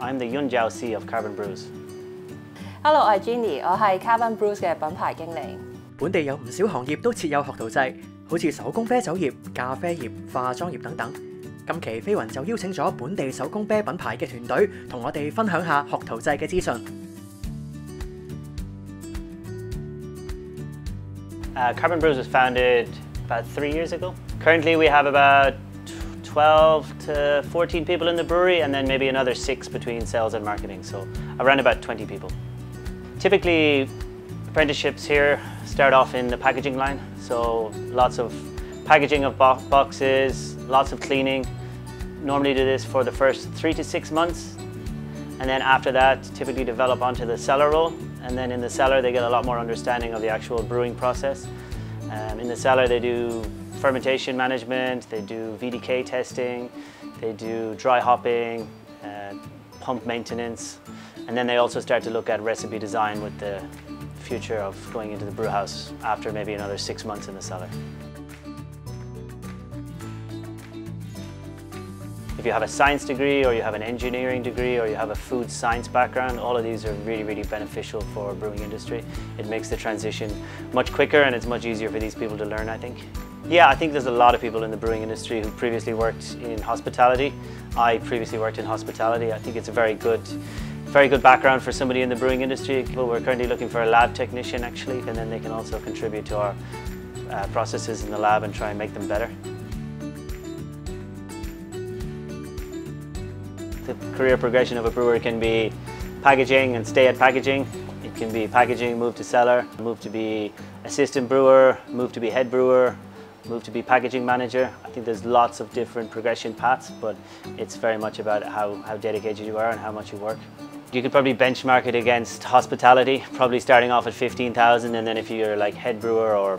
I'm the釀酒師of Carbon Brews. Hello， 我係 Ginny， 我係 Carbon Brews 嘅品牌經理。本地有唔少行業都設有學徒制，好似手工啤酒業、咖啡業、化妝業等等。今期飛雲就邀請咗本地手工啤品牌嘅團隊，同我哋分享下學徒制嘅資訊。Carbon Brews was founded about 3 years ago. Currently we have about 12 to 14 people in the brewery and then maybe another 6 between sales and marketing, so around about 20 people. Typically, apprenticeships here start off in the packaging line, so lots of packaging of boxes, lots of cleaning. Normally do this for the first 3 to 6 months, and then after that typically develop onto the cellar role, and then in the cellar they get a lot more understanding of the actual brewing process. In the cellar they do fermentation management, they do VDK testing, they do dry hopping, pump maintenance, and then they also start to look at recipe design with the future of going into the brew house after maybe another 6 months in the cellar. If you have a science degree or you have an engineering degree or you have a food science background, all of these are really beneficial for brewing industry. It makes the transition much quicker and it's much easier for these people to learn, I think. Yeah, I think there's a lot of people in the brewing industry who previously worked in hospitality. I previously worked in hospitality. I think it's a very good background for somebody in the brewing industry. We're currently looking for a lab technician actually, and then they can also contribute to our processes in the lab and try and make them better. The career progression of a brewer can be packaging and stay at packaging. It can be packaging, move to cellar, move to be assistant brewer, move to be head brewer, move to be packaging manager. I think there's lots of different progression paths, but it's very much about how dedicated you are and how much you work. You could probably benchmark it against hospitality, probably starting off at 15,000, and then if you're like head brewer or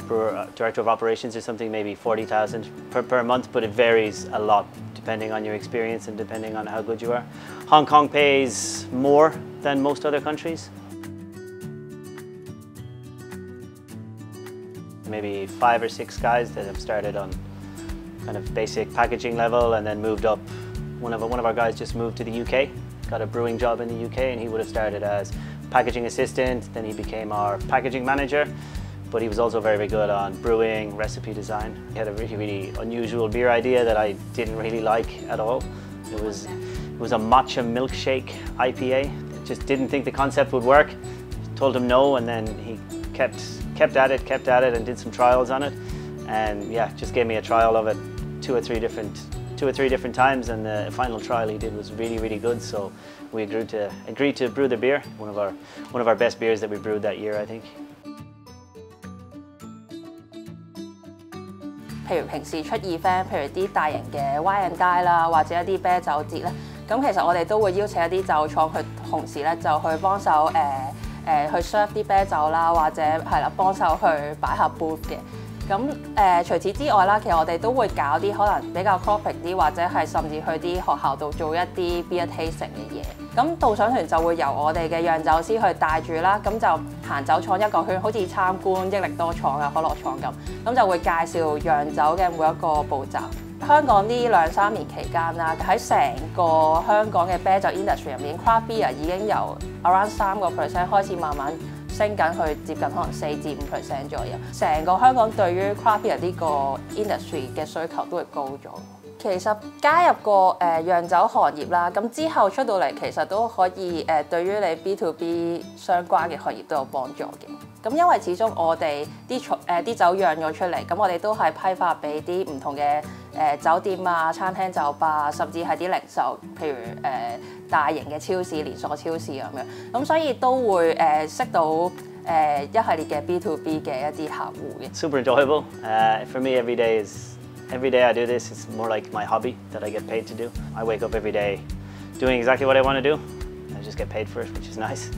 director of operations or something, maybe 40,000 per month, but it varies a lot depending on your experience and depending on how good you are. Hong Kong pays more than most other countries. Maybe 5 or 6 guys that have started on kind of basic packaging level and then moved up. One of our guys just moved to the UK, got a brewing job in the UK, and he would have started as packaging assistant, then he became our packaging manager, but he was also very good on brewing, recipe design. He had a really unusual beer idea that I didn't really like at all. It was a matcha milkshake IPA. I just didn't think the concept would work. Told him no, and then he kept at it and did some trials on it, and yeah, just gave me a trial of it two or three different times, and the final trial he did was really good, so we agreed to brew the beer, one of our best beers that we brewed that year, I think. 譬如平時出 event， 譬如啲大型嘅 wine and dine 啦，或者一啲啤酒節咧，咁其實我哋都會邀請一啲酒廠去同時咧就去幫手去 serve 啲啤酒啦，或者係啦幫手去擺下 booth 嘅。咁除此之外啦，其實我哋都會搞啲可能比較 corporate 啲，或者係甚至去啲學校度做一啲 beer tasting 嘅嘢。咁導賞團就會由我哋嘅釀酒師去帶住啦，咁就行酒廠一個圈，好似參觀益力多廠啊、可樂廠咁就會介紹釀酒嘅每一個步驟。香港呢2、3年期間啦，喺成個香港嘅啤酒 industry 入面 ，craft beer 已經由 around 3% 開始慢慢升緊去接近可能4至5% 左右。成個香港對於 craft beer 呢個 industry 嘅需求都會高咗。其實加入個釀酒行業啦，咁之後出到嚟其實都可以對於你 B to B 相關嘅行業都有幫助嘅。咁因為始終我哋啲酒釀咗出嚟，咁我哋都係批發俾啲唔同嘅酒店啊、餐廳、酒吧，甚至係啲零售，譬如大型嘅超市、連鎖超市咁樣。咁所以都會識到一系列嘅 B to B 嘅一啲客戶嘅。Super enjoyable. For me, every day I do this. It's more like my hobby that I get paid to do. I wake up every day doing exactly what I want to do. I just get paid for it, which is nice.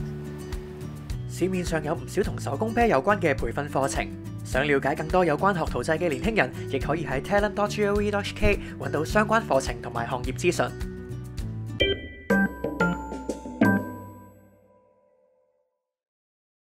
市面上有唔少同手工啤有關嘅培訓課程，想了解更多有關學徒制嘅年輕人，亦可以喺talent.gov.hk 揾到相關課程同埋行業資訊。